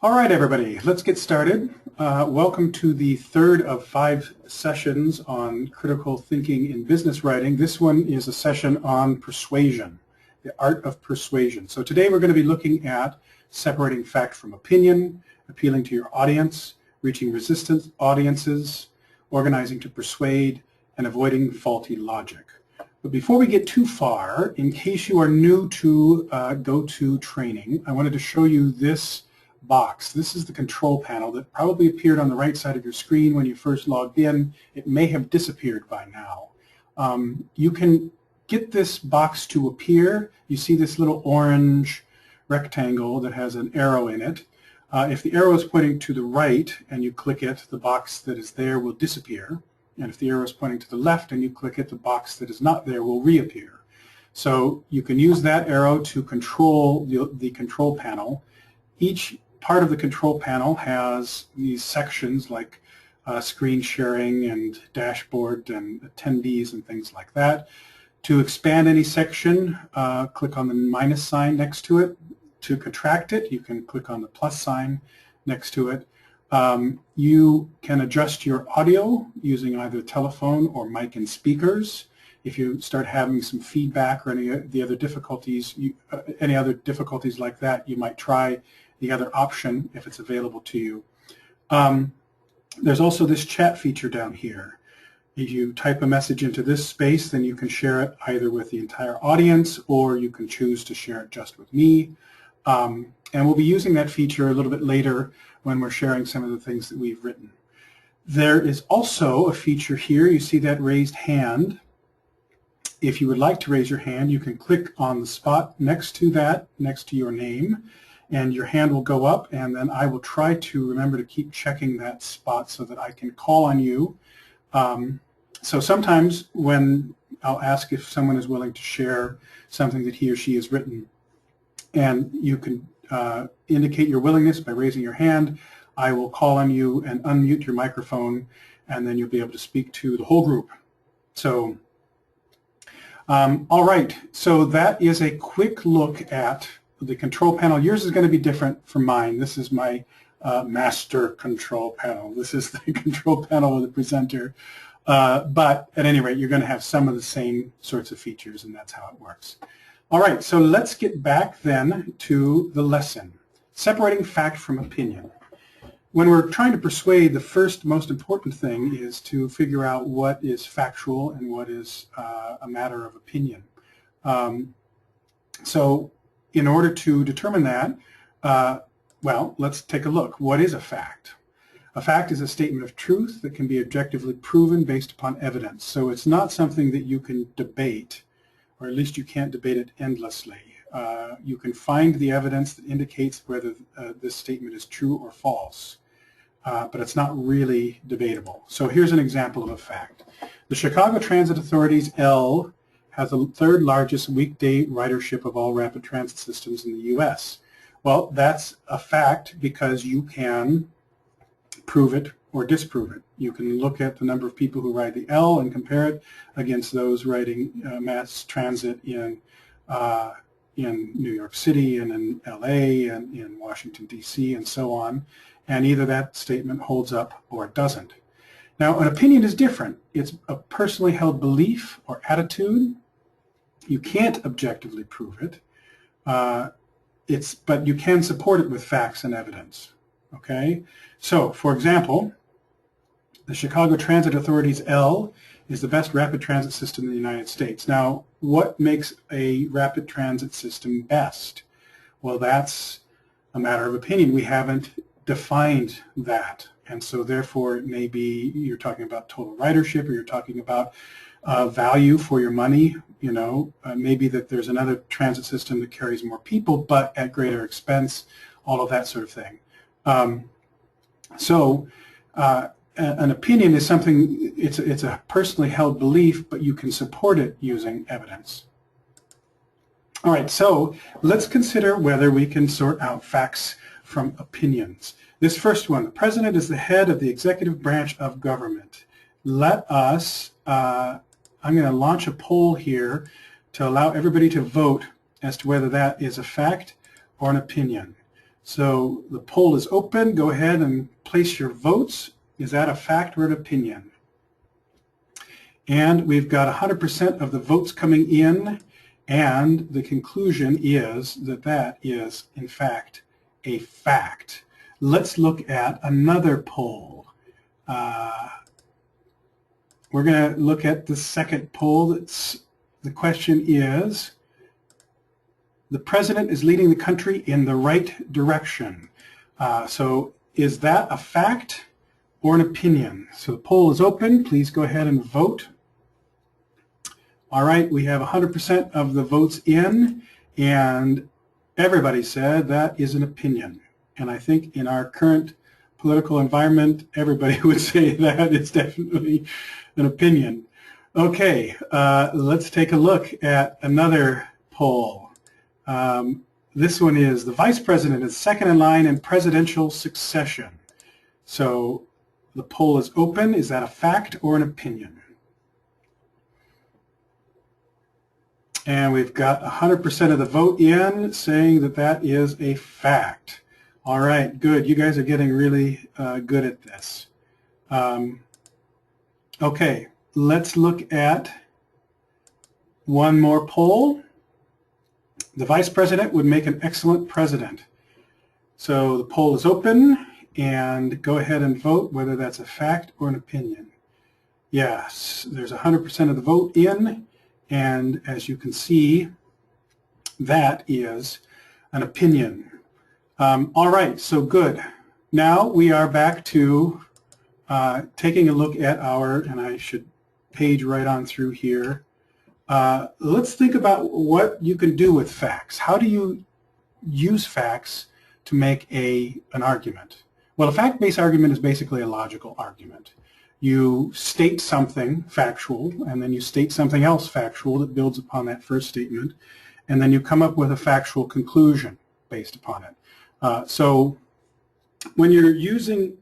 All right, everybody, let's get started. Welcome to the third of 5 sessions on critical thinking in business writing. This one is a session on persuasion, the art of persuasion. So today we're going to be looking at separating fact from opinion, appealing to your audience, reaching resistant audiences, organizing to persuade, and avoiding faulty logic. But before we get too far, in case you are new to GoToTraining, I wanted to show you this box. This is the control panel that probably appeared on the right side of your screen when you first logged in. It may have disappeared by now. You can get this box to appear. You see this little orange rectangle that has an arrow in it. If the arrow is pointing to the right and you click it, the box that is there will disappear. And if the arrow is pointing to the left and you click it, the box that is not there will reappear. So you can use that arrow to control the control panel. Each part of the control panel has these sections like screen sharing and dashboard and attendees and things like that. To expand any section, click on the minus sign next to it. To contract it, you can click on the plus sign next to it. You can adjust your audio using either telephone or mic and speakers. If you start having some feedback or any of the other difficulties, any other difficulties like that, you might try the other option if it's available to you. There's also this chat feature down here. If you type a message into this space, then you can share it either with the entire audience or you can choose to share it just with me. And we'll be using that feature a little bit later when we're sharing some of the things that we've written. There is also a feature here. You see that raised hand. If you would like to raise your hand, you can click on the spot next to that, next to your name, and your hand will go up, and then I will try to remember to keep checking that spot so that I can call on you. So sometimes when I'll ask if someone is willing to share something that he or she has written, and you can indicate your willingness by raising your hand, I will call on you and unmute your microphone, and then you'll be able to speak to the whole group. So, all right, so that is a quick look at the control panel. Yours is going to be different from mine. This is my master control panel. This is the control panel of the presenter. But at any rate, you're going to have some of the same sorts of features, and that's how it works. All right, so let's get back then to the lesson. Separating fact from opinion. When we're trying to persuade, the first most important thing is to figure out what is factual and what is a matter of opinion. So in order to determine that, well, let's take a look. What is a fact? A fact is a statement of truth that can be objectively proven based upon evidence. So it's not something that you can debate, or at least you can't debate it endlessly. You can find the evidence that indicates whether this statement is true or false, but it's not really debatable. So here's an example of a fact. The Chicago Transit Authority's L has the third largest weekday ridership of all rapid transit systems in the U.S. Well, that's a fact because you can prove it or disprove it. You can look at the number of people who ride the L and compare it against those riding mass transit in New York City and in L.A. and in Washington, D.C. and so on, and either that statement holds up or it doesn't. Now, an opinion is different. It's a personally held belief or attitude. You can't objectively prove it, but you can support it with facts and evidence. Okay? So, for example, the Chicago Transit Authority's L is the best rapid transit system in the United States. Now, what makes a rapid transit system best? Well, that's a matter of opinion. We haven't defined that. And so therefore it may be you're talking about total ridership or you're talking about value for your money. You know, maybe that there's another transit system that carries more people but at greater expense, all of that sort of thing. An opinion is something, it's a personally held belief, but you can support it using evidence. All right, so let's consider whether we can sort out facts from opinions. This first one, the president is the head of the executive branch of government. Let us, I'm going to launch a poll here to allow everybody to vote as to whether that is a fact or an opinion. So the poll is open. Go ahead and place your votes. Is that a fact or an opinion? And we've got 100% of the votes coming in, and the conclusion is that that is, in fact, a fact. Let's look at another poll. We're going to look at the second poll. The question is, the president is leading the country in the right direction. So is that a fact or an opinion? So the poll is open. Please go ahead and vote. All right, we have 100% of the votes in, and everybody said that is an opinion. And I think in our current political environment, everybody would say that is definitely an opinion. Okay, let's take a look at another poll. This one is, the vice president is second in line in presidential succession. So the poll is open. Is that a fact or an opinion? And we've got 100% of the vote in saying that that is a fact. All right, good. You guys are getting really good at this. Okay, let's look at one more poll. The vice president would make an excellent president. So the poll is open, and go ahead and vote whether that's a fact or an opinion. Yes, there's 100% of the vote in. And as you can see, that is an opinion. All right, so good. Now we are back to taking a look at our, and I should page right on through here. Let's think about what you can do with facts. How do you use facts to make an argument? Well, a fact-based argument is basically a logical argument. You state something factual, and then you state something else factual that builds upon that first statement, and then you come up with a factual conclusion based upon it. So when you're using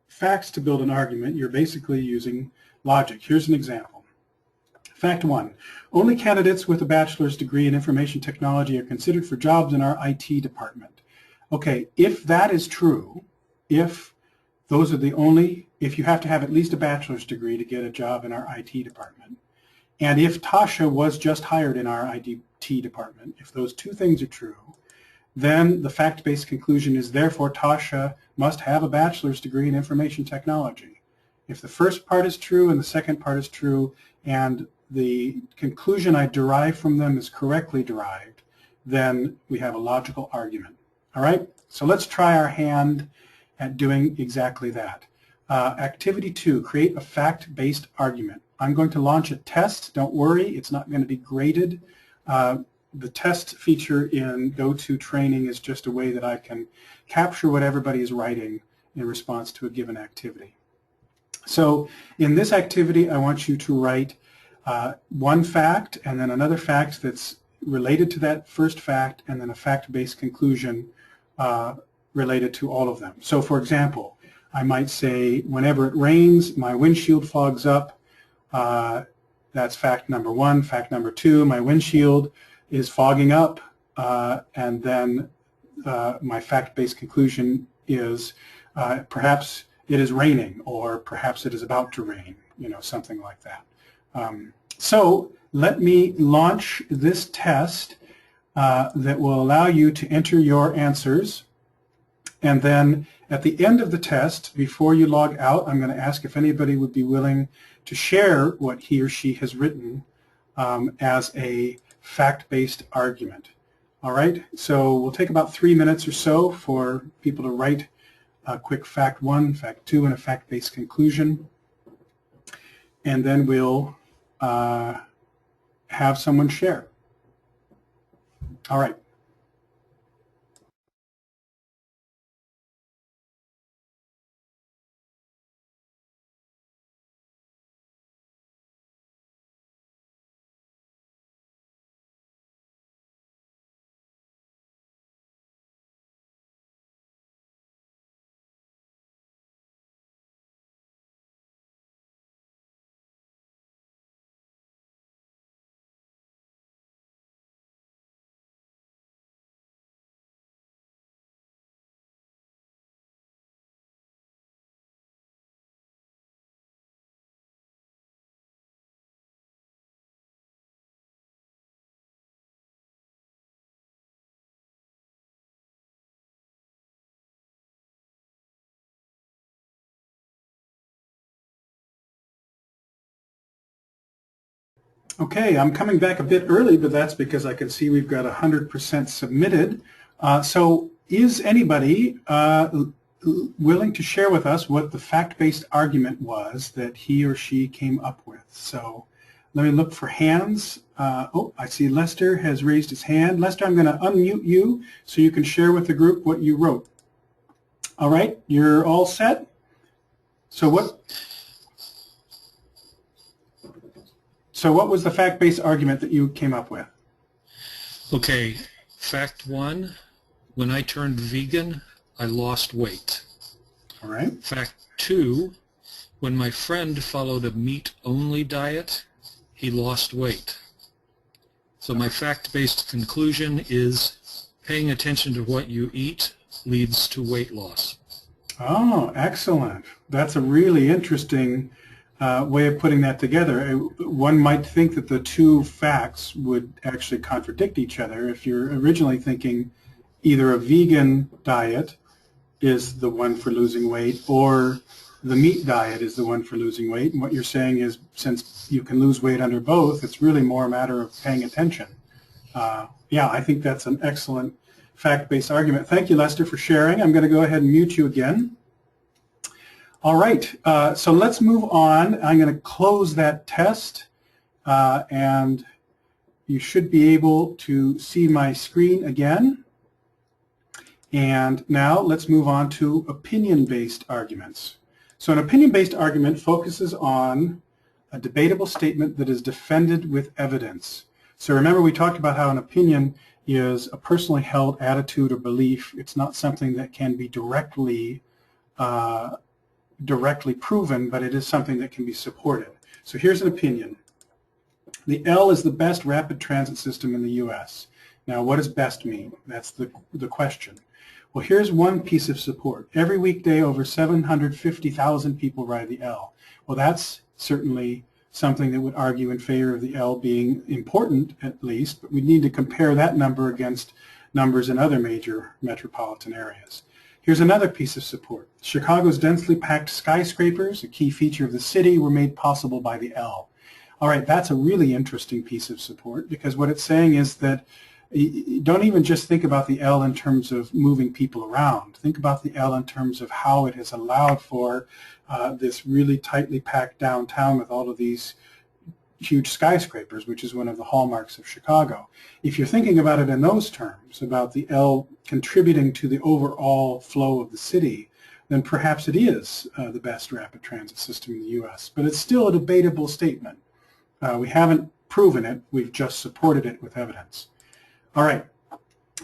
facts to build an argument, you're basically using logic. Here's an example. Fact 1, only candidates with a bachelor's degree in information technology are considered for jobs in our IT department. Okay, if that is true, if those are the only, if you have to have at least a bachelor's degree to get a job in our IT department, and if Tasha was just hired in our IT department, if those two things are true, then the fact-based conclusion is therefore Tasha must have a bachelor's degree in information technology. If the first part is true and the second part is true, and the conclusion I derive from them is correctly derived, then we have a logical argument. All right, so let's try our hand at doing exactly that. Activity 2, create a fact-based argument. I'm going to launch a test. Don't worry, it's not going to be graded. The test feature in GoToTraining is just a way that I can capture what everybody is writing in response to a given activity. So in this activity, I want you to write one fact and then another fact that's related to that first fact, and then a fact-based conclusion related to all of them. So for example, I might say, whenever it rains, my windshield fogs up. That's fact number 1. Fact number 2, my windshield is fogging up, and then my fact-based conclusion is perhaps it is raining, or perhaps it is about to rain, something like that. So let me launch this test that will allow you to enter your answers. And then at the end of the test, before you log out, I'm going to ask if anybody would be willing to share what he or she has written as a fact-based argument. All right, so we'll take about 3 minutes or so for people to write a quick fact 1, fact 2, and a fact-based conclusion. And then we'll have someone share. All right. Okay, I'm coming back a bit early, but that's because I can see we've got 100% submitted. So is anybody willing to share with us what the fact-based argument was that he or she came up with? So let me look for hands. Oh, I see Lester has raised his hand. Lester, I'm going to unmute you so you can share with the group what you wrote. All right, you're all set? So what was the fact-based argument that you came up with? Okay, fact one, when I turned vegan, I lost weight. All right. Fact two, when my friend followed a meat-only diet, he lost weight. So my fact-based conclusion is paying attention to what you eat leads to weight loss. Oh, excellent. That's a really interesting way of putting that together. One might think that the two facts would actually contradict each other if you're originally thinking either a vegan diet is the one for losing weight or the meat diet is the one for losing weight. And what you're saying is since you can lose weight under both, it's really more a matter of paying attention. Yeah, I think that's an excellent fact-based argument. Thank you, Lester, for sharing. I'm going to go ahead and mute you again. All right, so let's move on. I'm going to close that test, and you should be able to see my screen again. And now let's move on to opinion-based arguments. So an opinion-based argument focuses on a debatable statement that is defended with evidence. So remember we talked about how an opinion is a personally held attitude or belief. It's not something that can be directly proven, but it is something that can be supported. So here's an opinion. The L is the best rapid transit system in the U.S. Now, what does best mean? That's the question. Well, here's one piece of support. Every weekday, over 750,000 people ride the L. Well, that's certainly something that would argue in favor of the L being important, at least, but we need to compare that number against numbers in other major metropolitan areas. Here's another piece of support. Chicago's densely packed skyscrapers, a key feature of the city, were made possible by the L. All right, that's a really interesting piece of support because what it's saying is that don't even just think about the L in terms of moving people around. Think about the L in terms of how it has allowed for this really tightly packed downtown with all of these huge skyscrapers, which is one of the hallmarks of Chicago. If you're thinking about it in those terms, about the L contributing to the overall flow of the city, then perhaps it is the best rapid transit system in the U.S. But it's still a debatable statement. We haven't proven it, we've just supported it with evidence. All right,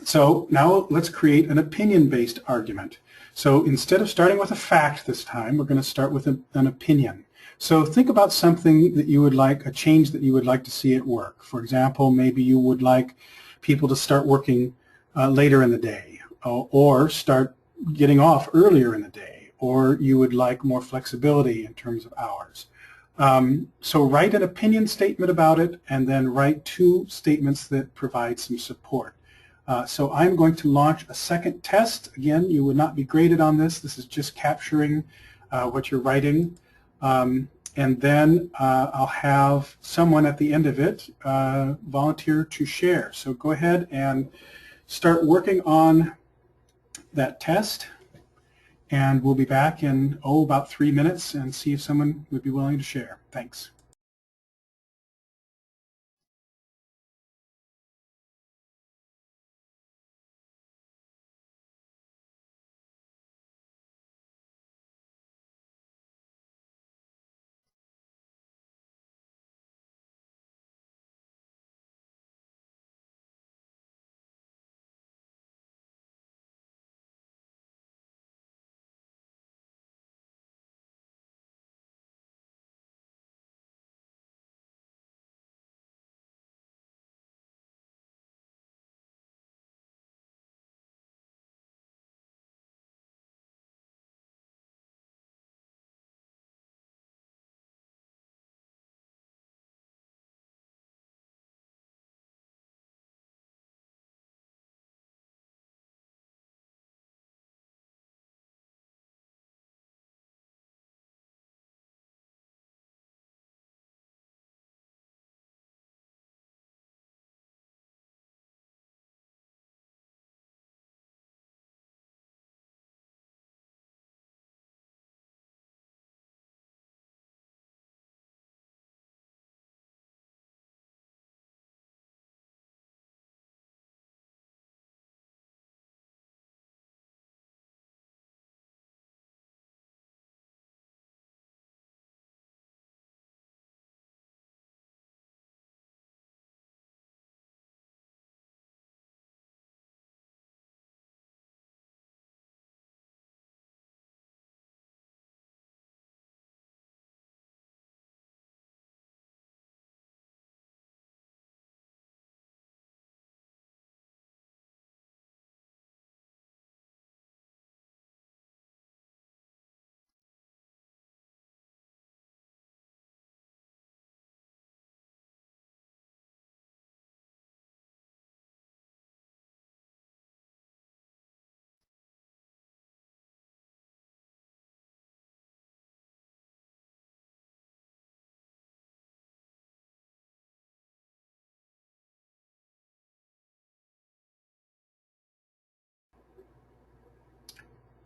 so now let's create an opinion-based argument. So instead of starting with a fact this time, we're going to start with an opinion. So think about something that you would like, a change that you would like to see at work. For example, maybe you would like people to start working later in the day or start getting off earlier in the day, or you would like more flexibility in terms of hours. So write an opinion statement about it and then write two statements that provide some support. So I'm going to launch a second test. Again, you would not be graded on this. This is just capturing what you're writing. And then I'll have someone at the end of it volunteer to share. So go ahead and start working on that test. And we'll be back in, about 3 minutes and see if someone would be willing to share. Thanks.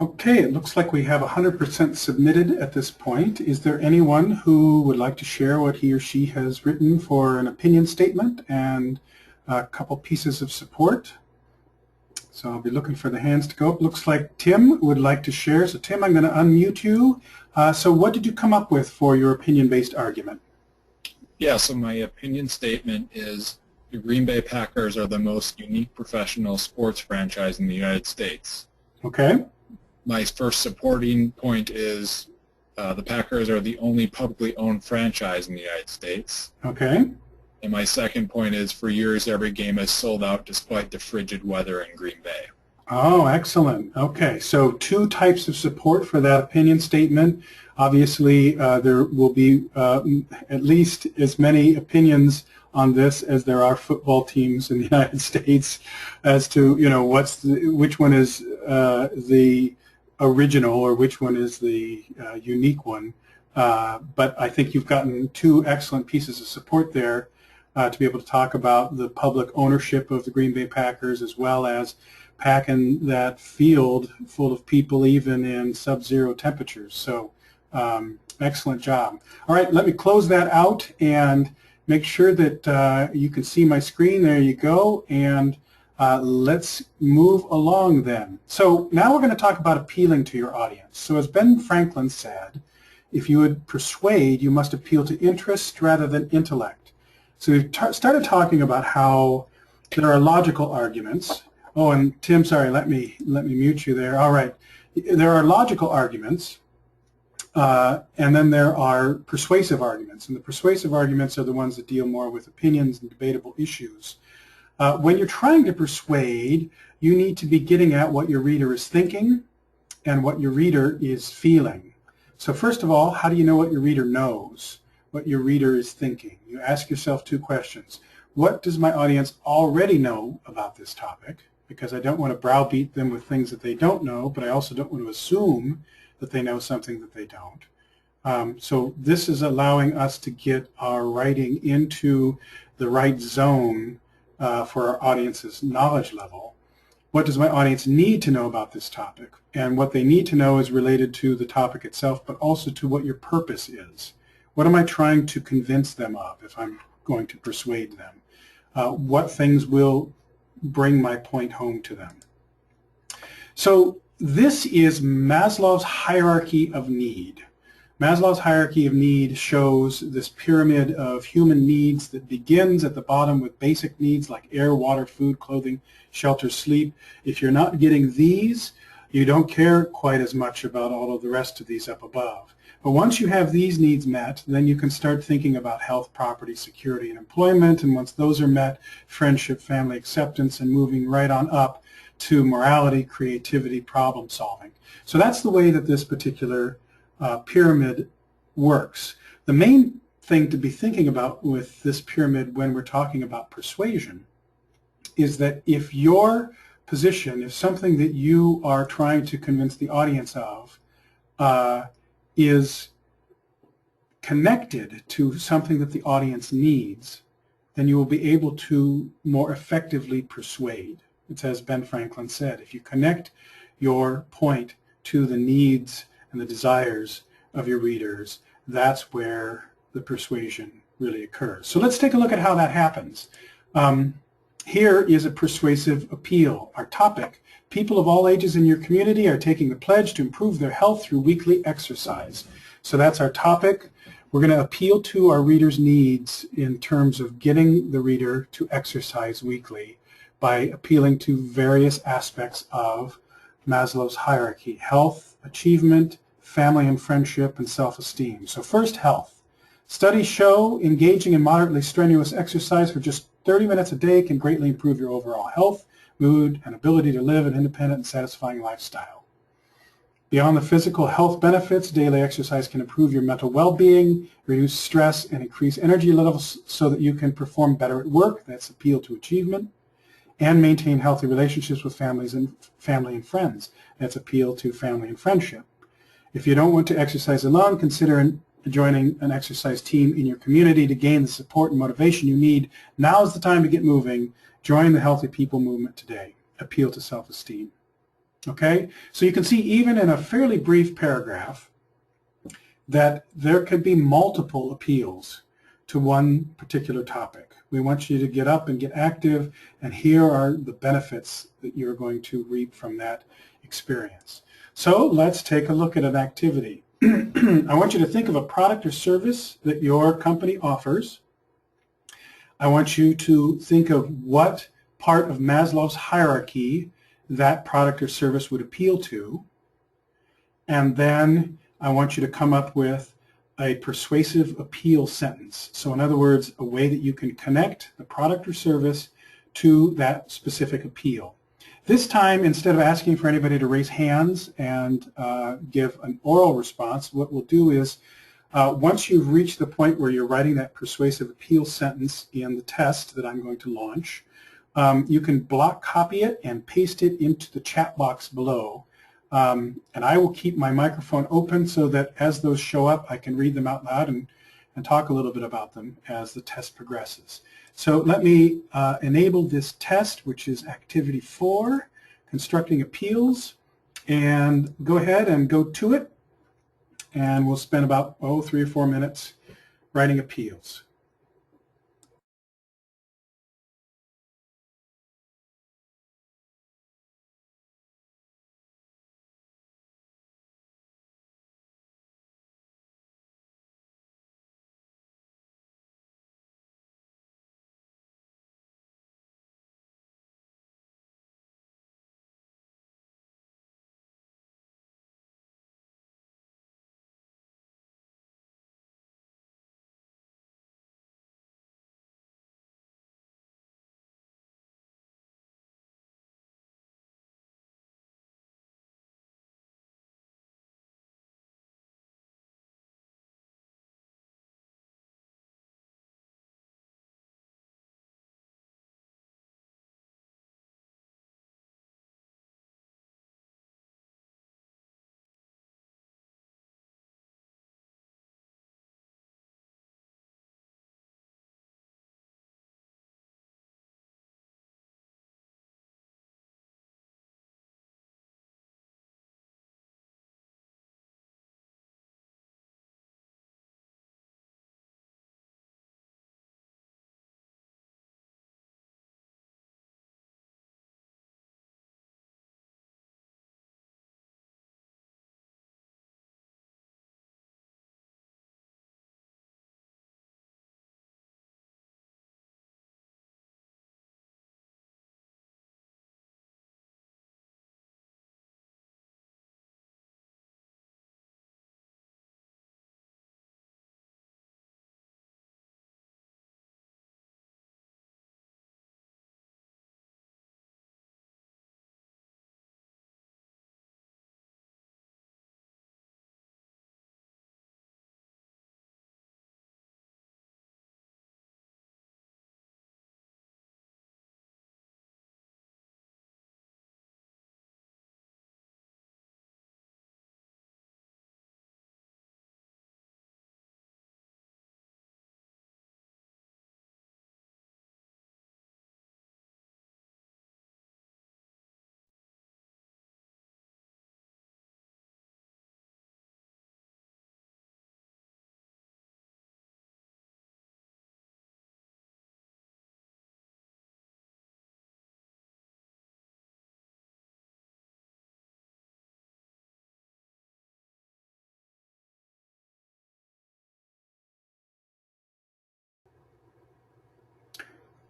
Okay, it looks like we have 100% submitted at this point. Is there anyone who would like to share what he or she has written for an opinion statement and a couple pieces of support? So I'll be looking for the hands to go up. Looks like Tim would like to share. So Tim, I'm going to unmute you. So what did you come up with for your opinion-based argument? Yeah, so my opinion statement is the Green Bay Packers are the most unique professional sports franchise in the United States. Okay. My first supporting point is the Packers are the only publicly owned franchise in the United States. Okay. And my second point is for years every game has sold out despite the frigid weather in Green Bay. Oh, excellent. Okay, so two types of support for that opinion statement. Obviously, there will be at least as many opinions on this as there are football teams in the United States as to, you know, which one is the original or which one is the unique one. But I think you've gotten two excellent pieces of support there to be able to talk about the public ownership of the Green Bay Packers as well as packing that field full of people even in sub-zero temperatures. So excellent job. All right, let me close that out and make sure that you can see my screen. There you go. And let's move along then. So now we're going to talk about appealing to your audience. So as Ben Franklin said, if you would persuade, you must appeal to interest rather than intellect. So we've started talking about how there are logical arguments. Oh, and Tim, sorry, let me mute you there. All right. There are logical arguments, and then there are persuasive arguments. And the persuasive arguments are the ones that deal more with opinions and debatable issues. When you're trying to persuade, you need to be getting at what your reader is thinking and what your reader is feeling. So first of all, how do you know what your reader knows, what your reader is thinking? You ask yourself two questions. What does my audience already know about this topic? Because I don't want to browbeat them with things that they don't know, but I also don't want to assume that they know something that they don't. So this is allowing us to get our writing into the right zone for our audience's knowledge level. What does my audience need to know about this topic? And what they need to know is related to the topic itself, but also to what your purpose is. What am I trying to convince them of if I'm going to persuade them? What things will bring my point home to them? So this is Maslow's hierarchy of need. Maslow's hierarchy of need shows this pyramid of human needs that begins at the bottom with basic needs like air, water, food, clothing, shelter, sleep. If you're not getting these, you don't care quite as much about all of the rest of these up above. But once you have these needs met, then you can start thinking about health, property, security, and employment. And once those are met, friendship, family acceptance, and moving right on up to morality, creativity, problem solving. So that's the way that this particular pyramid works. The main thing to be thinking about with this pyramid when we're talking about persuasion is that if your position, if something that you are trying to convince the audience of is connected to something that the audience needs, then you will be able to more effectively persuade. It's as Ben Franklin said, if you connect your point to the needs and the desires of your readers, that's where the persuasion really occurs. So let's take a look at how that happens. Here is a persuasive appeal. Our topic: people of all ages in your community are taking the pledge to improve their health through weekly exercise. So that's our topic. We're going to appeal to our readers' needs in terms of getting the reader to exercise weekly by appealing to various aspects of Maslow's hierarchy: health, achievement, family and friendship, and self-esteem. So first, health. Studies show engaging in moderately strenuous exercise for just 30 minutes a day can greatly improve your overall health, mood, and ability to live an independent and satisfying lifestyle. Beyond the physical health benefits, daily exercise can improve your mental well-being, reduce stress, and increase energy levels so that you can perform better at work. That's appeal to achievement. And maintain healthy relationships with family and friends. That's appeal to family and friendship. If you don't want to exercise alone, consider joining an exercise team in your community to gain the support and motivation you need. Now is the time to get moving. Join the Healthy People movement today. Appeal to self-esteem. Okay, so you can see even in a fairly brief paragraph that there could be multiple appeals to one particular topic. We want you to get up and get active, and here are the benefits that you're going to reap from that experience. So let's take a look at an activity. I want you to think of a product or service that your company offers. I want you to think of what part of Maslow's hierarchy that product or service would appeal to, and then I want you to come up with a persuasive appeal sentence. So in other words, a way that you can connect the product or service to that specific appeal. This time, instead of asking for anybody to raise hands and give an oral response, what we'll do is once you've reached the point where you're writing that persuasive appeal sentence in the test that I'm going to launch, you can block copy it and paste it into the chat box below. And I will keep my microphone open so that as those show up, I can read them out loud and talk a little bit about them as the test progresses. So let me enable this test, which is activity 4, constructing appeals, and go ahead and go to it. And we'll spend about 3 or 4 minutes writing appeals.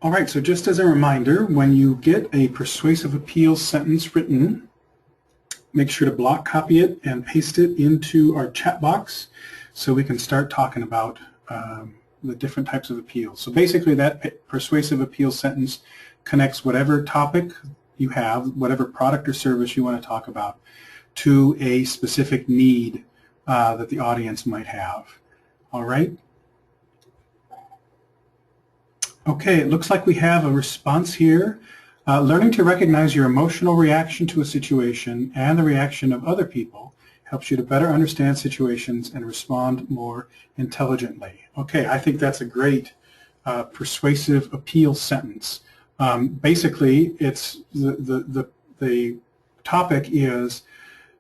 All right, so just as a reminder, when you get a persuasive appeal sentence written, make sure to block copy it and paste it into our chat box so we can start talking about the different types of appeals. So basically that persuasive appeal sentence connects whatever topic you have, whatever product or service you want to talk about, to a specific need that the audience might have. All right? Okay, it looks like we have a response here. Learning to recognize your emotional reaction to a situation and the reaction of other people helps you to better understand situations and respond more intelligently. Okay, I think that's a great persuasive appeal sentence. Basically, it's the topic is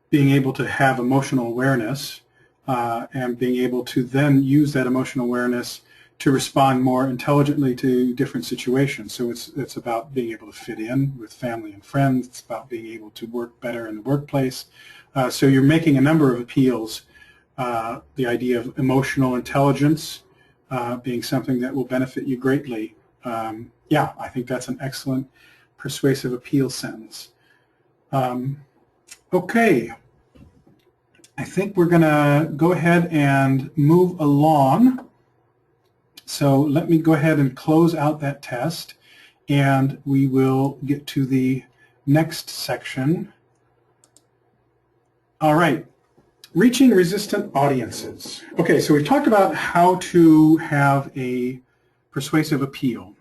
being able to have emotional awareness and being able to then use that emotional awareness to respond more intelligently to different situations. So it's about being able to fit in with family and friends. It's about being able to work better in the workplace. So you're making a number of appeals. The idea of emotional intelligence being something that will benefit you greatly. Yeah, I think that's an excellent persuasive appeal sentence. Okay, I think we're going to go ahead and move along. So let me go ahead and close out that test, and we will get to the next section. All right, reaching resistant audiences. Okay, so we've talked about how to have a persuasive appeal.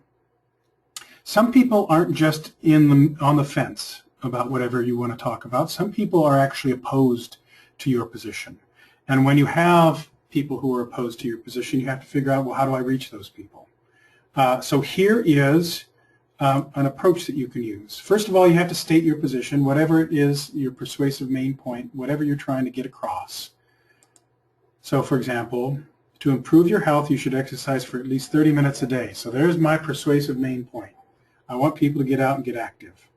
Some people aren't just on the fence about whatever you want to talk about. Some people are actually opposed to your position. And when you have people who are opposed to your position, you have to figure out, well, how do I reach those people? So here is an approach that you can use. First of all, you have to state your position, whatever it is, your persuasive main point, whatever you're trying to get across. So for example, to improve your health, you should exercise for at least 30 minutes a day. So there's my persuasive main point. I want people to get out and get active.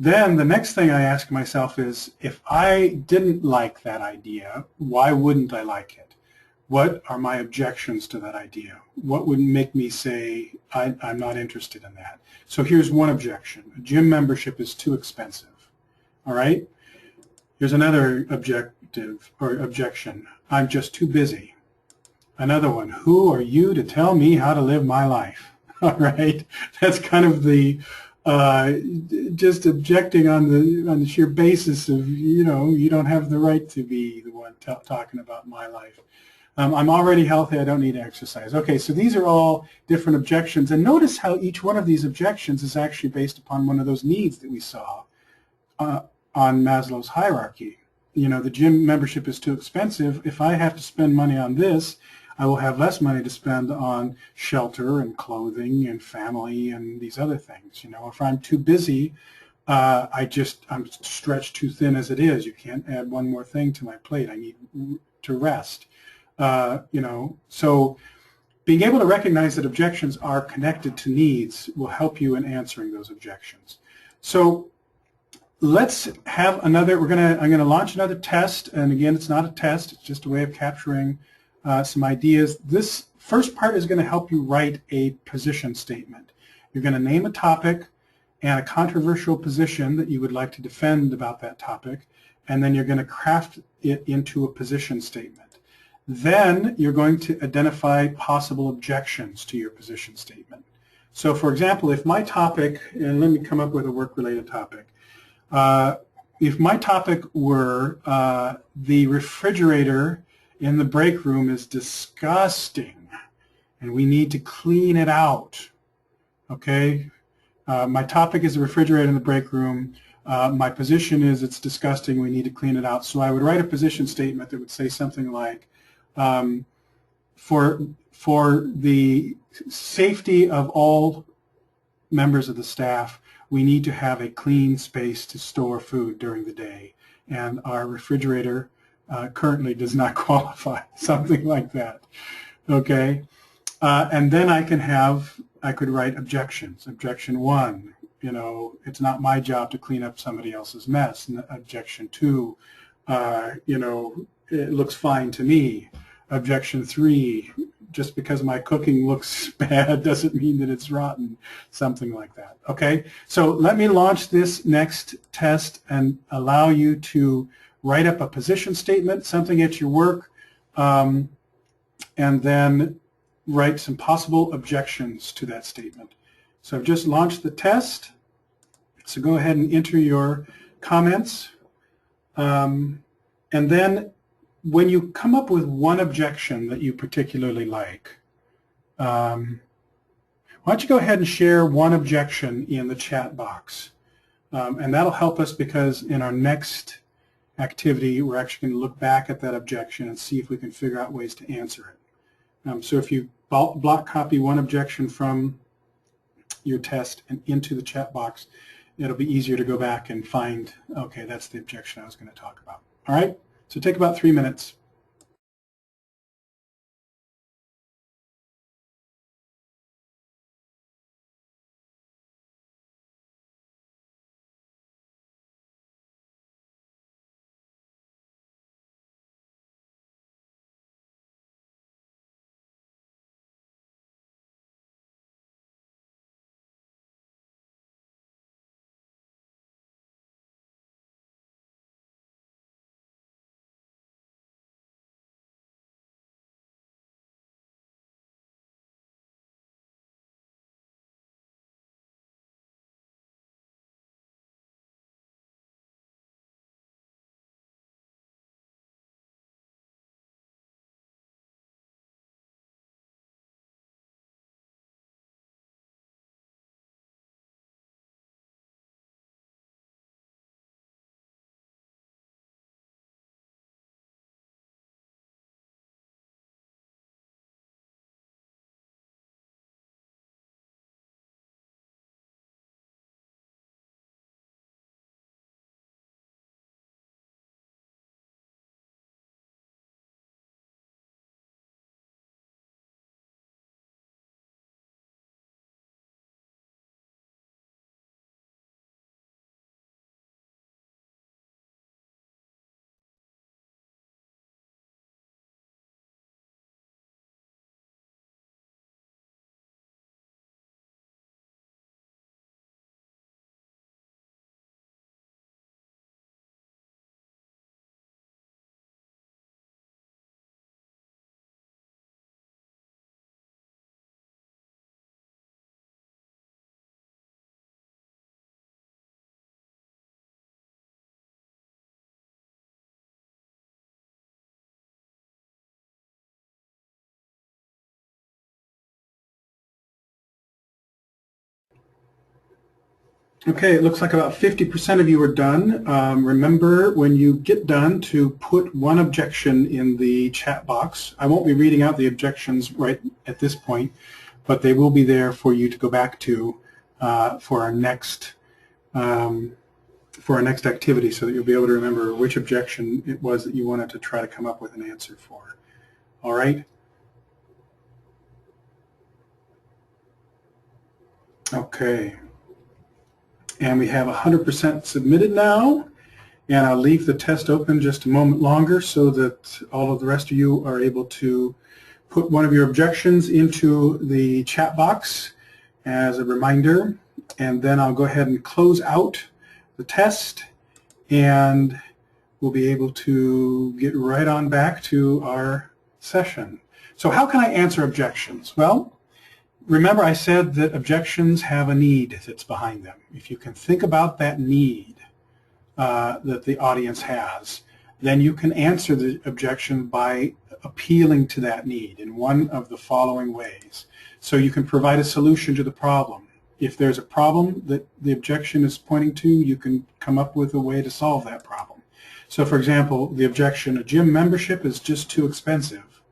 Then the next thing I ask myself is, if I didn't like that idea, why wouldn't I like it? What are my objections to that idea? What would make me say I'm not interested in that? So here's one objection. A gym membership is too expensive. All right? Here's another objection. I'm just too busy. Another one. Who are you to tell me how to live my life? All right? That's kind of the just objecting on the sheer basis of, you don't have the right to be the one talking about my life. I'm already healthy, I don't need to exercise. Okay, so these are all different objections. And notice how each one of these objections is actually based upon one of those needs that we saw on Maslow's hierarchy. The gym membership is too expensive. If I have to spend money on this, I will have less money to spend on shelter and clothing and family and these other things. If I'm too busy, I'm stretched too thin as it is. You can't add one more thing to my plate. I need to rest. So being able to recognize that objections are connected to needs will help you in answering those objections. So let's have another, I'm going to launch another test, and again, it's not a test, it's just a way of capturing some ideas. This first part is going to help you write a position statement. You're going to name a topic and a controversial position that you would like to defend about that topic, and then you're going to craft it into a position statement. Then you're going to identify possible objections to your position statement. So for example, if my topic, and let me come up with a work-related topic, if my topic were the refrigerator in the break room is disgusting and we need to clean it out, okay? My topic is the refrigerator in the break room. My position is it's disgusting, we need to clean it out. So I would write a position statement that would say something like, for the safety of all members of the staff, we need to have a clean space to store food during the day, and our refrigerator currently does not qualify, something like that. Okay, and then I could write objections. Objection 1, it's not my job to clean up somebody else's mess. And objection 2, it looks fine to me. Objection 3, just because my cooking looks bad doesn't mean that it's rotten, something like that. Okay, so let me launch this next test and allow you to write up a position statement, something at your work, and then write some possible objections to that statement. So I've just launched the test, so go ahead and enter your comments, and then when you come up with one objection that you particularly like, why don't you go ahead and share one objection in the chat box, and that'll help us because in our next activity we're actually going to look back at that objection and see if we can figure out ways to answer it. So if you block copy one objection from your test and into the chat box, it'll be easier to go back and find, okay, that's the objection I was going to talk about. All right, so take about 3 minutes. Okay, it looks like about 50% of you are done. Remember, when you get done, to put one objection in the chat box. I won't be reading out the objections right at this point, but they will be there for you to go back to for our next activity, so that you'll be able to remember which objection it was that you wanted to try to come up with an answer for. All right? Okay. And we have 100% submitted now, and I'll leave the test open just a moment longer so that all of the rest of you are able to put one of your objections into the chat box as a reminder, and then I'll go ahead and close out the test, and we'll be able to get right on back to our session. So how can I answer objections? Well, remember, I said that objections have a need that's behind them. If you can think about that need that the audience has, then you can answer the objection by appealing to that need in one of the following ways. So you can provide a solution to the problem. If there's a problem that the objection is pointing to, you can come up with a way to solve that problem. So for example, the objection, a gym membership is just too expensive.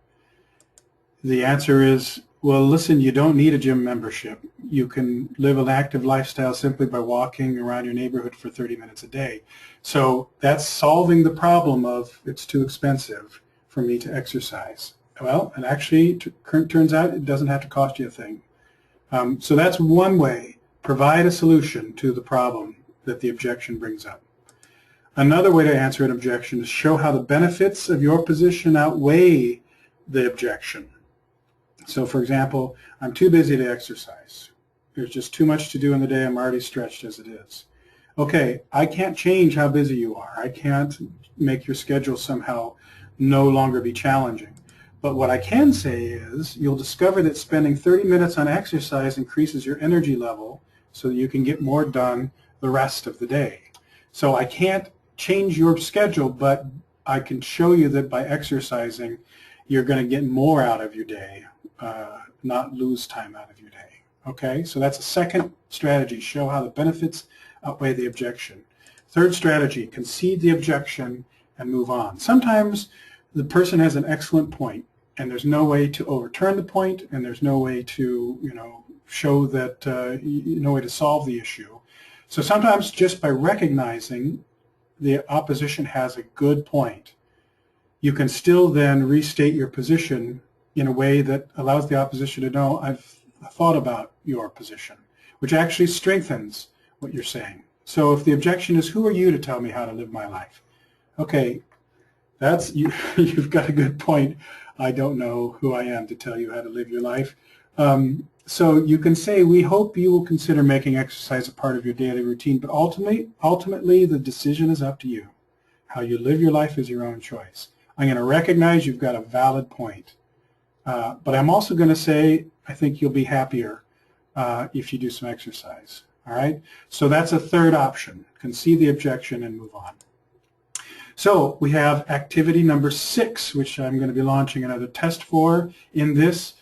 The answer is, well, listen, you don't need a gym membership. You can live an active lifestyle simply by walking around your neighborhood for 30 minutes a day. So that's solving the problem of it's too expensive for me to exercise. Well, and actually, turns out it doesn't have to cost you a thing. So that's one way. Provide a solution to the problem that the objection brings up. Another way to answer an objection is show how the benefits of your position outweigh the objection. So for example, I'm too busy to exercise. There's just too much to do in the day. I'm already stretched as it is. Okay, I can't change how busy you are. I can't make your schedule somehow no longer be challenging. But what I can say is you'll discover that spending 30 minutes on exercise increases your energy level so that you can get more done the rest of the day. So I can't change your schedule, but I can show you that by exercising, you're going to get more out of your day. Not lose time out of your day. Okay, so that's a second strategy. Show how the benefits outweigh the objection. Third strategy, concede the objection and move on. Sometimes the person has an excellent point, and there's no way to overturn the point, and there's no way to, show that, no way to solve the issue. So sometimes just by recognizing the opposition has a good point, you can still then restate your position in a way that allows the opposition to know, I've thought about your position, which actually strengthens what you're saying. So if the objection is, who are you to tell me how to live my life? Okay, that's you've got a good point. I don't know who I am to tell you how to live your life. So you can say, we hope you will consider making exercise a part of your daily routine, but ultimately the decision is up to you. How you live your life is your own choice. I'm going to recognize you've got a valid point. But I'm also going to say, I think you'll be happier if you do some exercise. All right? So that's a third option. Concede the objection and move on. So we have activity number 6, which I'm going to be launching another test for. In this,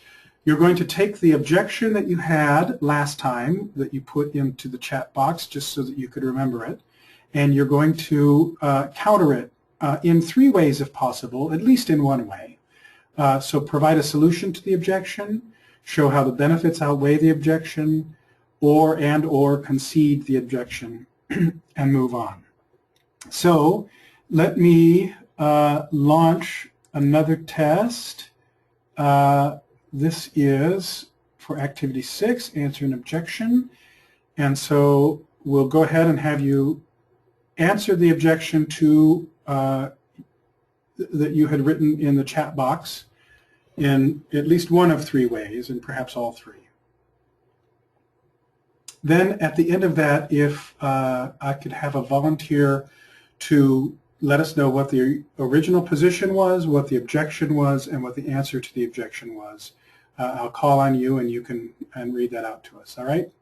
you're going to take the objection that you had last time that you put into the chat box just so that you could remember it, and you're going to counter it in 3 ways if possible, at least in 1 way. So provide a solution to the objection, show how the benefits outweigh the objection, or concede the objection and move on. So let me launch another test. This is for activity 6, answer an objection. And so we'll go ahead and have you answer the objection to that you had written in the chat box in at least one of 3 ways, and perhaps all 3. Then at the end of that, if I could have a volunteer to let us know what the original position was, what the objection was, and what the answer to the objection was. I'll call on you and you can read that out to us, all right?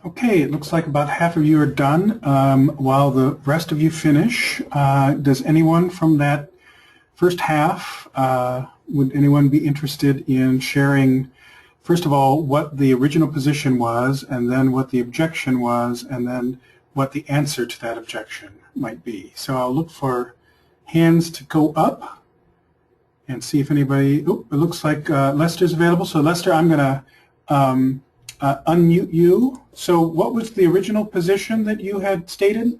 Okay, it looks like about half of you are done. While the rest of you finish, does anyone from that first half would anyone be interested in sharing, first of all, what the original position was, and then what the objection was, and then what the answer to that objection might be? So I'll look for hands to go up and see if anybody, oh, it looks like Lester's available. So Lester, I'm going to unmute you. So what was the original position that you had stated?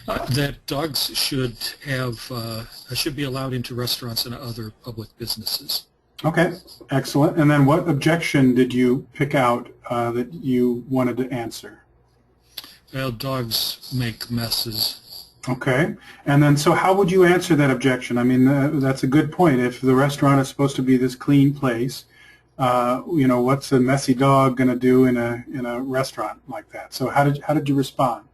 That dogs should be allowed into restaurants and other public businesses. Okay, excellent. And then what objection did you pick out that you wanted to answer? Well, dogs make messes. Okay, and then so how would you answer that objection? I mean, that's a good point. If the restaurant is supposed to be this clean place, you know, what's a messy dog going to do in a restaurant like that? So how did you respond?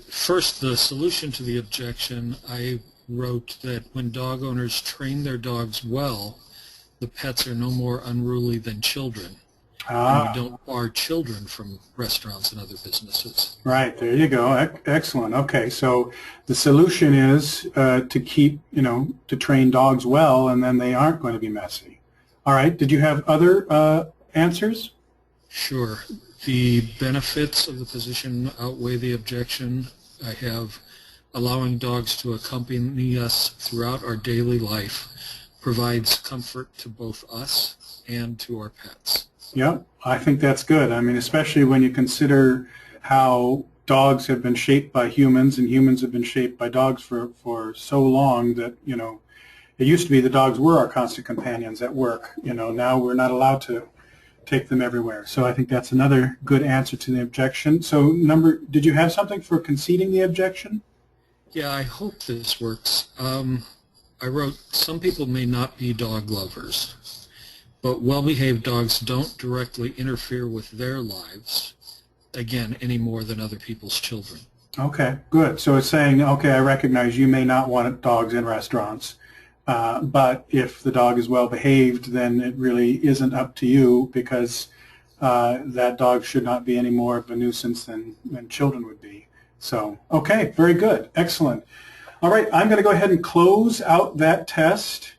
First, the solution to the objection, I wrote that when dog owners train their dogs well, the pets are no more unruly than children. And we don't bar children from restaurants and other businesses. Right, there you go. Excellent. Okay, so the solution is to keep, you know, to train dogs well, and then they aren't going to be messy. All right, did you have other answers? Sure. The benefits of the position outweigh the objection. I have allowing dogs to accompany us throughout our daily life provides comfort to both us and to our pets. Yeah, I think that's good. I mean, especially when you consider how dogs have been shaped by humans and humans have been shaped by dogs for so long that, you know, it used to be the dogs were our constant companions at work. You know, now we're not allowed to take them everywhere. So I think that's another good answer to the objection. So did you have something for conceding the objection? Yeah, I hope this works. I wrote, some people may not be dog lovers, but well-behaved dogs don't directly interfere with their lives, again, any more than other people's children. Okay, good. So it's saying, okay, I recognize you may not want dogs in restaurants, but if the dog is well-behaved, then it really isn't up to you because that dog should not be any more of a nuisance than children would be. So, okay, very good. Excellent. All right, I'm going to go ahead and close out that test.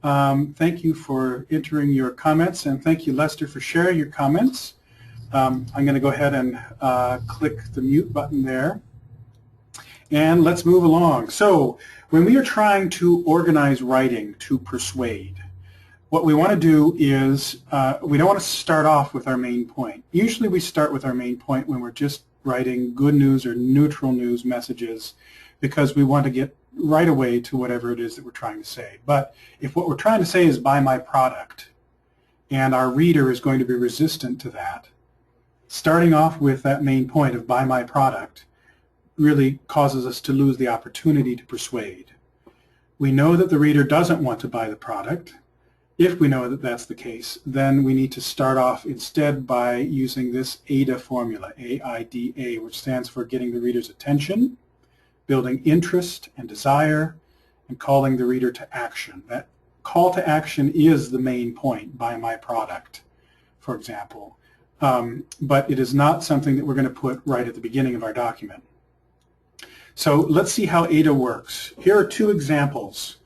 Thank you for entering your comments, and thank you, Lester, for sharing your comments. I'm going to go ahead and click the mute button there. And let's move along. So when we are trying to organize writing to persuade, what we want to do is we don't want to start off with our main point. Usually we start with our main point when we're just writing good news or neutral news messages because we want to get right away to whatever it is that we're trying to say. But if what we're trying to say is buy my product and our reader is going to be resistant to that, starting off with that main point of buy my product really causes us to lose the opportunity to persuade. We know that the reader doesn't want to buy the product. If we know that that's the case, then we need to start off instead by using this AIDA formula, A-I-D-A, which stands for getting the reader's attention, building interest and desire, and calling the reader to action. That call to action is the main point, buy my product, for example. But it is not something that we're going to put right at the beginning of our document. So let's see how AIDA works. Here are two examples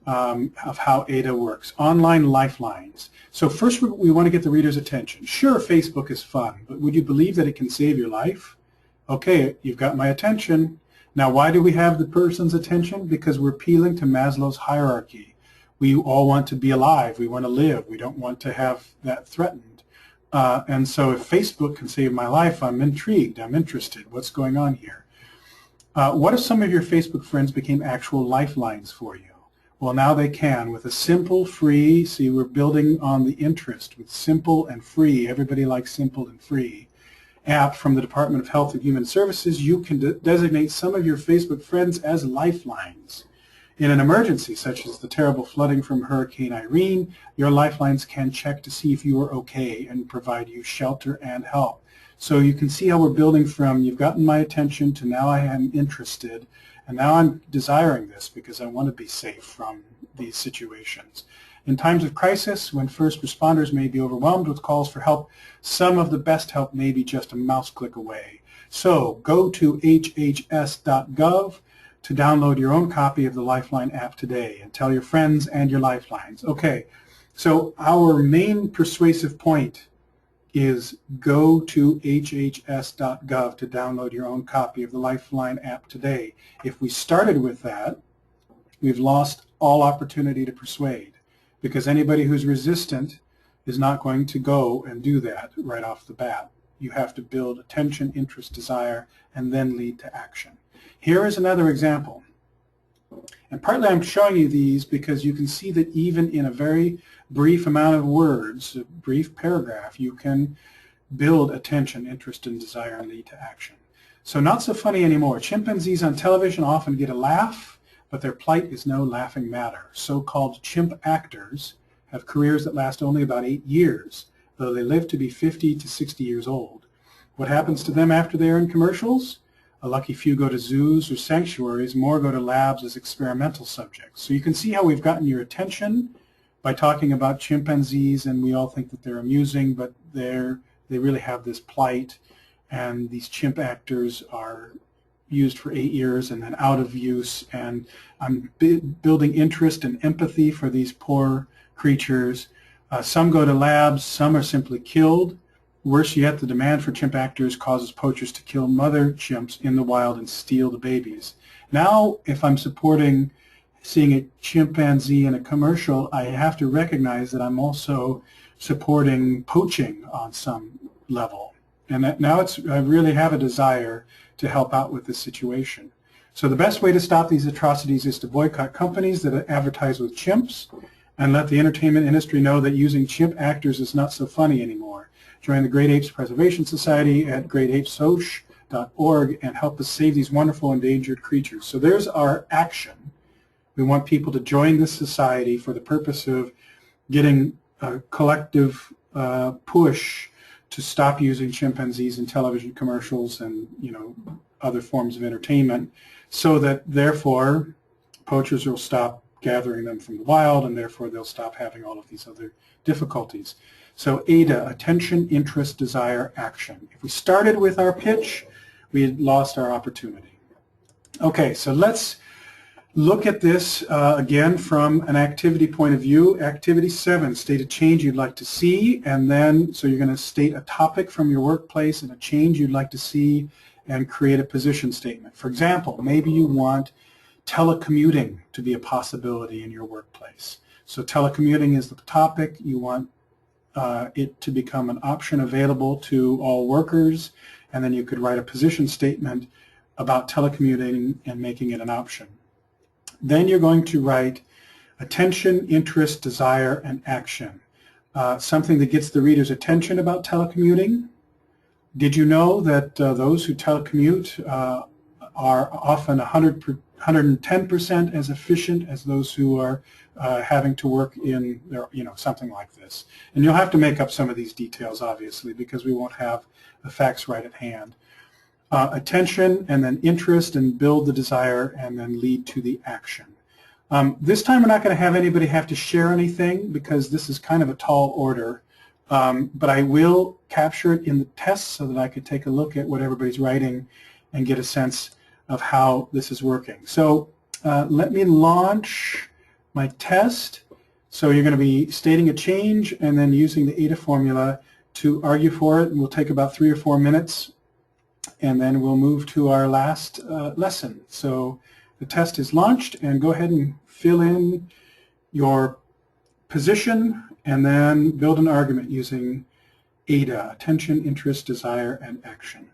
of how AIDA works. Online lifelines. So first we want to get the reader's attention. Sure, Facebook is fun, but would you believe that it can save your life? Okay, you've got my attention. Now why do we have the person's attention? Because we're appealing to Maslow's hierarchy. We all want to be alive. We want to live. We don't want to have that threatened. And so if Facebook can save my life, I'm intrigued. I'm interested. What's going on here? What if some of your Facebook friends became actual lifelines for you? Well, now they can with a simple, free, see, we're building on the interest with simple and free. Everybody likes simple and free. App from the Department of Health and Human Services. You can designate some of your Facebook friends as lifelines. In an emergency, such as the terrible flooding from Hurricane Irene, your lifelines can check to see if you are okay and provide you shelter and help. So you can see how we're building from you've gotten my attention to now I am interested, and now I'm desiring this because I want to be safe from these situations. In times of crisis, when first responders may be overwhelmed with calls for help, some of the best help may be just a mouse click away. So go to hhs.gov, to download your own copy of the Lifeline app today, and tell your friends and your lifelines. Okay, so our main persuasive point is go to hhs.gov to download your own copy of the Lifeline app today. If we started with that, we've lost all opportunity to persuade, because anybody who's resistant is not going to go and do that right off the bat. You have to build attention, interest, desire, and then lead to action. Here is another example. And partly I'm showing you these because you can see that even in a very brief amount of words, a brief paragraph, you can build attention, interest, and desire and lead to action. So not so funny anymore. Chimpanzees on television often get a laugh, but their plight is no laughing matter. So-called chimp actors have careers that last only about 8 years, though they live to be 50 to 60 years old. What happens to them after they are in commercials? A lucky few go to zoos or sanctuaries, more go to labs as experimental subjects. So you can see how we've gotten your attention by talking about chimpanzees, and we all think that they're amusing, but they really have this plight, and these chimp actors are used for 8 years and then out of use, and I'm building interest and empathy for these poor creatures. Some go to labs, some are simply killed. Worse yet, the demand for chimp actors causes poachers to kill mother chimps in the wild and steal the babies. Now, if I'm supporting seeing a chimpanzee in a commercial, I have to recognize that I'm also supporting poaching on some level. And that now I really have a desire to help out with this situation. So the best way to stop these atrocities is to boycott companies that advertise with chimps, and let the entertainment industry know that using chimp actors is not so funny anymore. Join the Great Apes Preservation Society at greatapessoc.org and help us save these wonderful endangered creatures. So there's our action. We want people to join this society for the purpose of getting a collective push to stop using chimpanzees in television commercials and other forms of entertainment, so that therefore poachers will stop gathering them from the wild, and therefore they'll stop having all of these other difficulties. So ADA, attention, interest, desire, action. If we started with our pitch, we had lost our opportunity. Okay, so let's look at this again from an activity point of view. Activity 7, state a change you'd like to see, and then so you're going to state a topic from your workplace and a change you'd like to see and create a position statement. For example, maybe you want telecommuting to be a possibility in your workplace. So telecommuting is the topic. You want it to become an option available to all workers, and then you could write a position statement about telecommuting and making it an option. Then you're going to write attention, interest, desire, and action. Something that gets the reader's attention about telecommuting. Did you know that those who telecommute are often 110% as efficient as those who are having to work in their, something like this? And you'll have to make up some of these details, obviously, because we won't have the facts right at hand. Attention, and then interest, and build the desire, and then lead to the action. This time we're not going to have anybody have to share anything, because this is kind of a tall order, but I will capture it in the test so that I could take a look at what everybody's writing and get a sense of how this is working. So let me launch my test. So you're going to be stating a change and then using the ADA formula to argue for it, and we'll take about 3 or 4 minutes, and then we'll move to our last lesson. So the test is launched, and go ahead and fill in your position and then build an argument using ADA, attention, interest, desire, and action.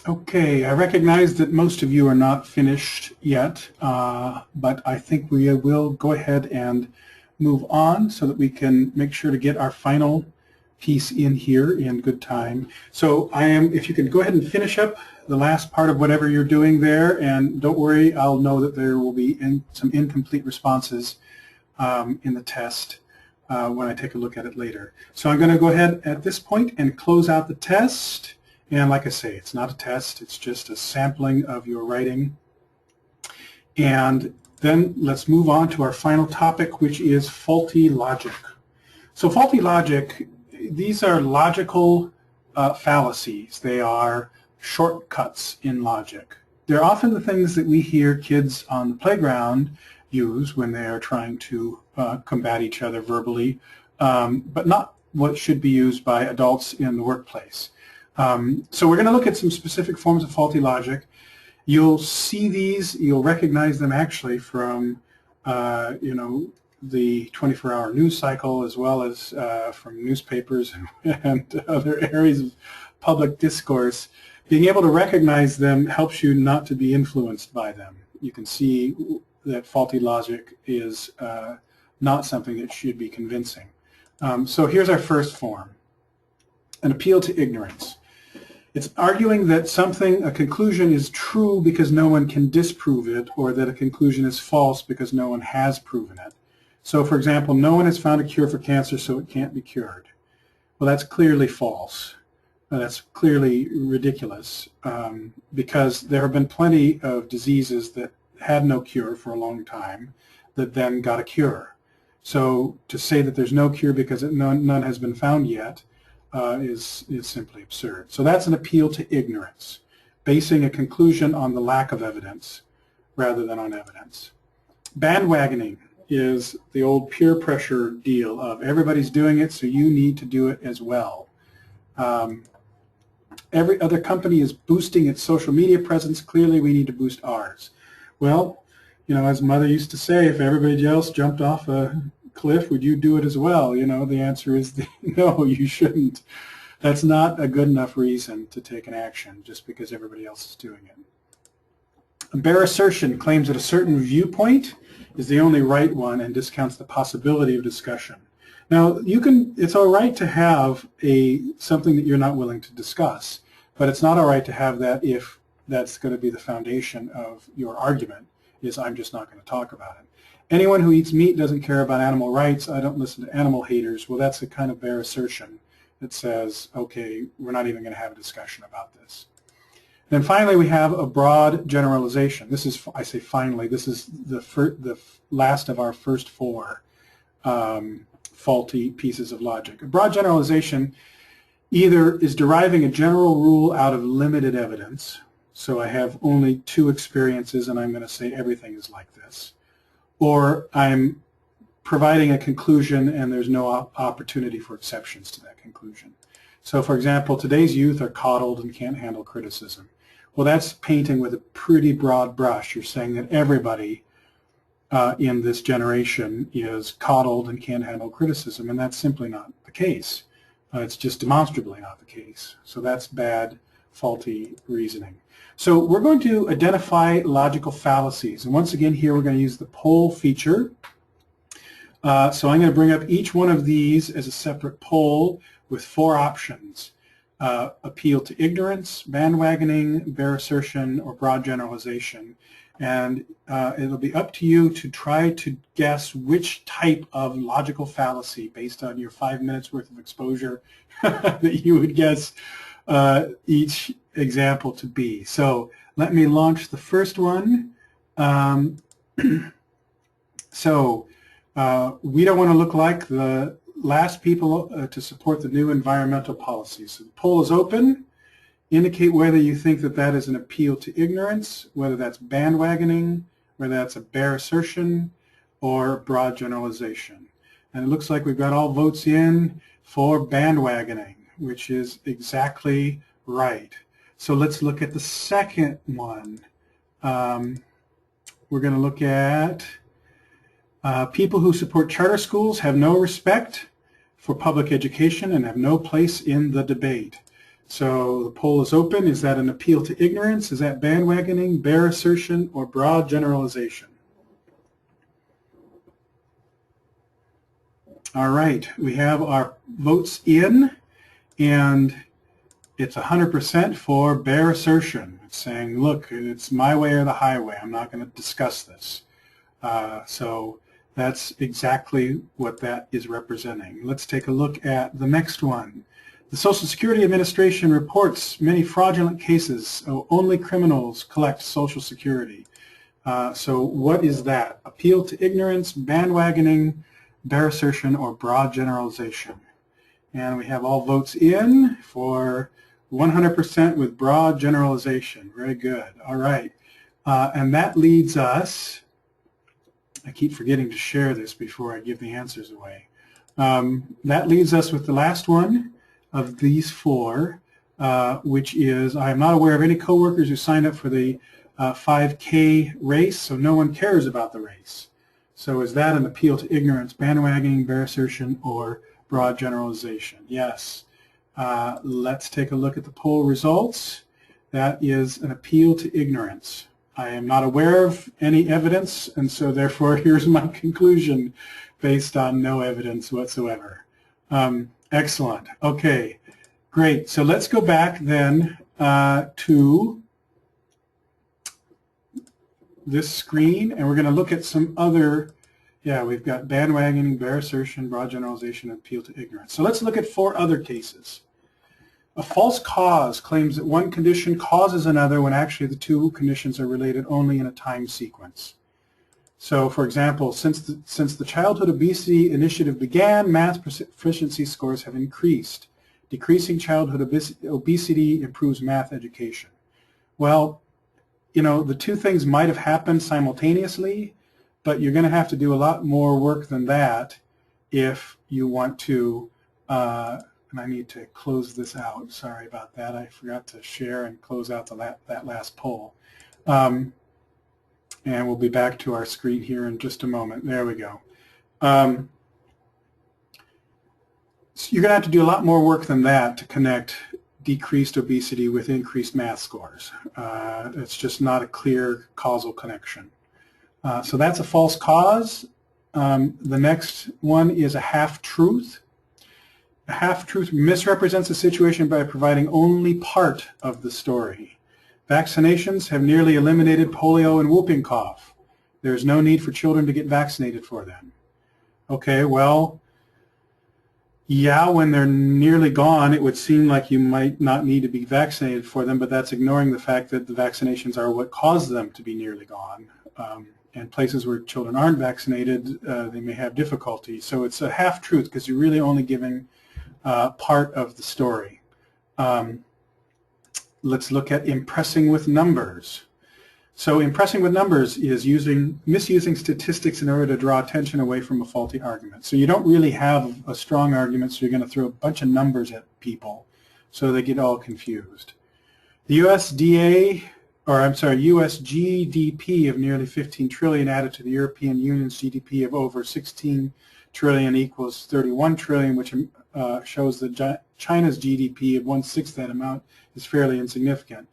Okay, I recognize that most of you are not finished yet, but I think we will go ahead and move on so that we can make sure to get our final piece in here in good time. So if you can go ahead and finish up the last part of whatever you're doing there, and don't worry, I'll know that there will be some incomplete responses in the test when I take a look at it later. So I'm going to go ahead at this point and close out the test. And like I say, it's not a test, it's just a sampling of your writing. And then let's move on to our final topic, which is faulty logic. So faulty logic, these are logical fallacies. They are shortcuts in logic. They're often the things that we hear kids on the playground use when they are trying to combat each other verbally, but not what should be used by adults in the workplace. So we're going to look at some specific forms of faulty logic. You'll see these, you'll recognize them actually from, the 24-hour news cycle, as well as from newspapers and other areas of public discourse. Being able to recognize them helps you not to be influenced by them. You can see that faulty logic is not something that should be convincing. So here's our first form, an appeal to ignorance. It's arguing that a conclusion is true because no one can disprove it, or that a conclusion is false because no one has proven it. So, for example, no one has found a cure for cancer, so it can't be cured. Well, that's clearly false. That's clearly ridiculous, because there have been plenty of diseases that had no cure for a long time that then got a cure. So to say that there's no cure because none has been found yet is simply absurd. So that's an appeal to ignorance, basing a conclusion on the lack of evidence rather than on evidence. Bandwagoning is the old peer pressure deal of everybody's doing it, so you need to do it as well. Every other company is boosting its social media presence. Clearly, we need to boost ours. Well, as Mother used to say, if everybody else jumped off a cliff, would you do it as well? The answer is no, you shouldn't. That's not a good enough reason to take an action just because everybody else is doing it. A bare assertion claims that a certain viewpoint is the only right one and discounts the possibility of discussion. Now, it's all right to have something that you're not willing to discuss, but it's not all right to have that if that's going to be the foundation of your argument, is I'm just not going to talk about it. Anyone who eats meat doesn't care about animal rights. I don't listen to animal haters. Well, that's a kind of bare assertion that says, okay, we're not even going to have a discussion about this. Then finally, we have a broad generalization. This is, I say finally, this is the last of our first four faulty pieces of logic. A broad generalization either is deriving a general rule out of limited evidence. So I have only two experiences and I'm going to say everything is like this. Or I'm providing a conclusion and there's no opportunity for exceptions to that conclusion. So for example, today's youth are coddled and can't handle criticism. Well, that's painting with a pretty broad brush. You're saying that everybody in this generation is coddled and can't handle criticism, and that's simply not the case. It's just demonstrably not the case. So that's bad, faulty reasoning. So we're going to identify logical fallacies. And once again, here we're going to use the poll feature. So I'm going to bring up each one of these as a separate poll with four options. Appeal to ignorance, bandwagoning, bare assertion, or broad generalization. And it'll be up to you to try to guess which type of logical fallacy, based on your 5 minutes worth of exposure, that you would guess each example to be. So let me launch the first one. So we don't want to look like the last people to support the new environmental policies. So the poll is open. Indicate whether you think that that is an appeal to ignorance, whether that's bandwagoning, whether that's a bare assertion, or broad generalization. And it looks like we've got all votes in for bandwagoning, which is exactly right. So let's look at the second one. We're going to look at people who support charter schools have no respect for public education and have no place in the debate. So the poll is open. Is that an appeal to ignorance? Is that bandwagoning, bare assertion, or broad generalization? All right, we have our votes in, and it's 100% for bare assertion. It's saying, look, it's my way or the highway. I'm not going to discuss this. So that's exactly what that is representing. Let's take a look at the next one. The Social Security Administration reports many fraudulent cases, so only criminals collect Social Security. So what is that? Appeal to ignorance, bandwagoning, bare assertion, or broad generalization? And we have all votes in for 100% with broad generalization. Very good. All right. And that leads us, I keep forgetting to share this before I give the answers away. That leaves us with the last one of these four, which is, I am not aware of any coworkers who signed up for the 5K race, so no one cares about the race. So is that an appeal to ignorance, bandwagoning, bare assertion, or broad generalization? Yes. Let's take a look at the poll results. That is an appeal to ignorance. I am not aware of any evidence, and so therefore here's my conclusion based on no evidence whatsoever. Excellent. Okay, great. So let's go back then to this screen, and we're going to look at some other, we've got bandwagoning, bare assertion, broad generalization, and appeal to ignorance. So let's look at 4 other cases. A false cause claims that one condition causes another when actually the 2 conditions are related only in a time sequence. So, for example, since the Childhood Obesity Initiative began, math proficiency scores have increased. Decreasing childhood obesity improves math education. Well, you know, the 2 things might have happened simultaneously, but you're going to have to do a lot more work than that if you want to, and I need to close this out. Sorry about that. I forgot to share and close out that last poll. And we'll be back to our screen here in just a moment. There we go. So you're going to have to do a lot more work than that to connect decreased obesity with increased math scores. It's just not a clear causal connection. So that's a false cause. The next one is a half-truth. A half-truth misrepresents a situation by providing only part of the story. Vaccinations have nearly eliminated polio and whooping cough. There is no need for children to get vaccinated for them. Okay, well, yeah, when they're nearly gone, it would seem like you might not need to be vaccinated for them, but that's ignoring the fact that the vaccinations are what caused them to be nearly gone. And places where children aren't vaccinated, they may have difficulty. So it's a half-truth because you're really only giving part of the story. Let's look at impressing with numbers. So impressing with numbers is misusing statistics in order to draw attention away from a faulty argument. So you don't really have a strong argument, so you're going to throw a bunch of numbers at people so they get all confused. The US GDP of nearly 15 trillion added to the European Union's GDP of over 16 trillion equals 31 trillion, which shows that China's GDP of 1/6 that amount is fairly insignificant.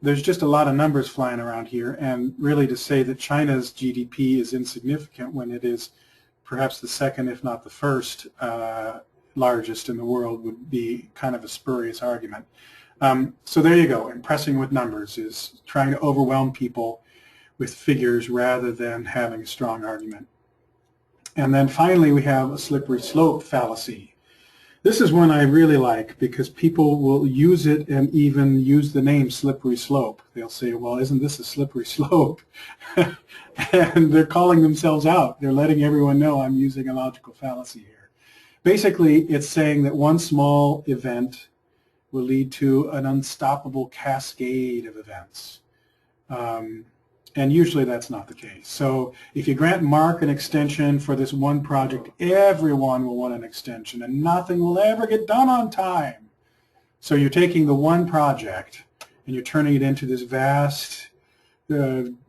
There's just a lot of numbers flying around here, and really to say that China's GDP is insignificant when it is perhaps the second, if not the first, largest in the world would be kind of a spurious argument. So there you go. Impressing with numbers is trying to overwhelm people with figures rather than having a strong argument. And then finally we have a slippery slope fallacy. This is one I really like because people will use it and even use the name slippery slope. They'll say, well, isn't this a slippery slope? And they're calling themselves out. They're letting everyone know I'm using a logical fallacy here. Basically, it's saying that one small event will lead to an unstoppable cascade of events. And usually that's not the case. So if you grant Mark an extension for this one project, everyone will want an extension and nothing will ever get done on time. So you're taking the one project and you're turning it into this vast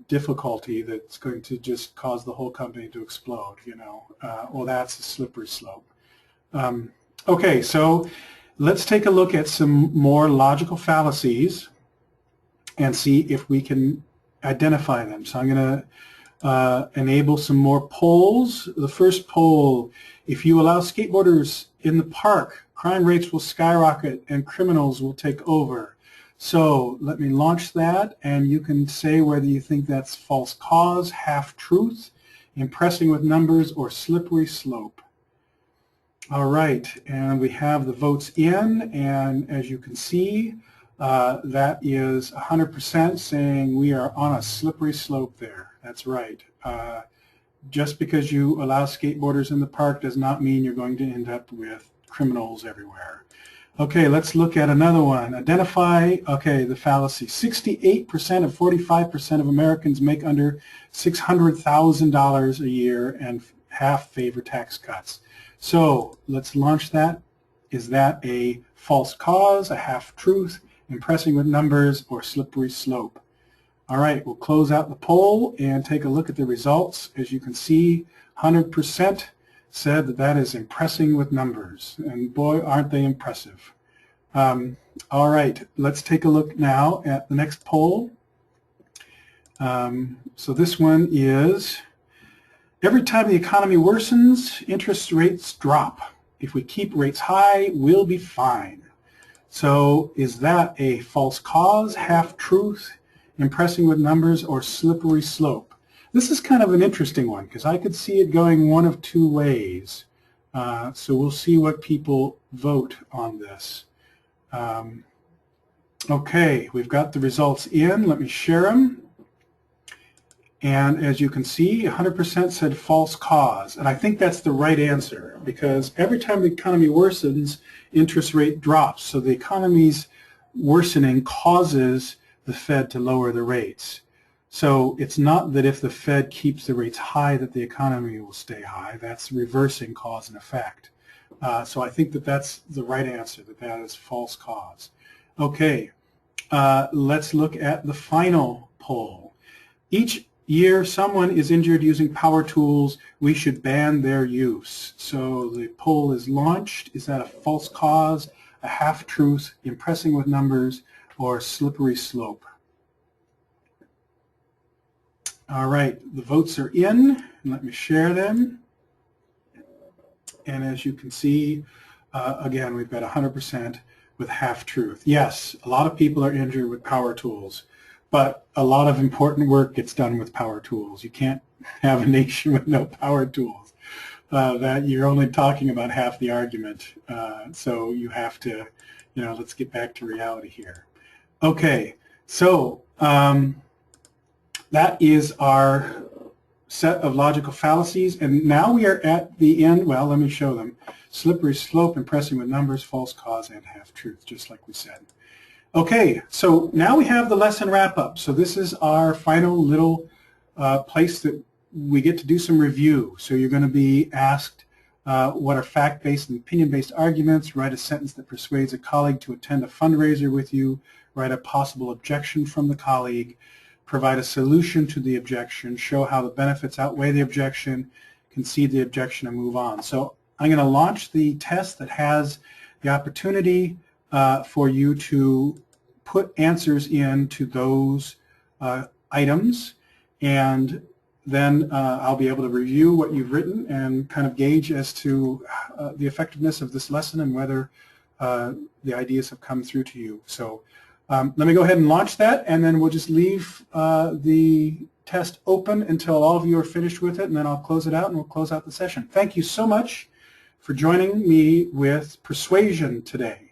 difficulty that's going to just cause the whole company to explode, you know. Well, that's a slippery slope. Okay, so let's take a look at some more logical fallacies and see if we can identify them. So I'm going to enable some more polls. The first poll: if you allow skateboarders in the park, crime rates will skyrocket and criminals will take over. So let me launch that, and you can say whether you think that's false cause, half-truth, impressing with numbers, or slippery slope. All right, and we have the votes in, and as you can see, that is 100% saying we are on a slippery slope there. That's right. Just because you allow skateboarders in the park does not mean you're going to end up with criminals everywhere. Okay, let's look at another one. Identify, okay, the fallacy. 68% of 45% of Americans make under $600,000 a year, and half favor tax cuts. So let's launch that. Is that a false cause, a half-truth, impressing with numbers, or slippery slope? All right, we'll close out the poll and take a look at the results. As you can see, 100% said that that is impressing with numbers, and boy, aren't they impressive. All right, let's take a look now at the next poll. So this one is, every time the economy worsens, interest rates drop. If we keep rates high, we'll be fine. So is that a false cause, half-truth, impressing with numbers, or slippery slope? This is kind of an interesting one because I could see it going one of two ways. So we'll see what people vote on this. Okay, we've got the results in. Let me share them. And as you can see, 100% said false cause. And I think that's the right answer because every time the economy worsens, interest rate drops. So the economy's worsening causes the Fed to lower the rates. So it's not that if the Fed keeps the rates high that the economy will stay high. That's reversing cause and effect. So I think that that's the right answer, that that is false cause. Okay, let's look at the final poll. Each year someone is injured using power tools. We should ban their use. So the poll is launched. Is that a false cause, a half-truth, impressing with numbers, or slippery slope? All right, the votes are in. Let me share them. And as you can see, again, we've got 100% with half-truth. Yes, a lot of people are injured with power tools, but a lot of important work gets done with power tools. You can't have a nation with no power tools. That you're only talking about half the argument. So you have to, let's get back to reality here. Okay, so that is our set of logical fallacies, and now we are at the end. Well, let me show them. Slippery slope, impressing with numbers, false cause, and half-truth, just like we said. Okay, so now we have the lesson wrap-up. So this is our final little place that we get to do some review. So you're going to be asked what are fact-based and opinion-based arguments, write a sentence that persuades a colleague to attend a fundraiser with you, write a possible objection from the colleague, provide a solution to the objection, show how the benefits outweigh the objection, concede the objection, and move on. So I'm going to launch the test that has the opportunity for you to put answers into those items, and then I'll be able to review what you've written and kind of gauge as to the effectiveness of this lesson and whether the ideas have come through to you. So let me go ahead and launch that, and then we'll just leave the test open until all of you are finished with it, and then I'll close it out and we'll close out the session. Thank you so much for joining me with Persuasion today.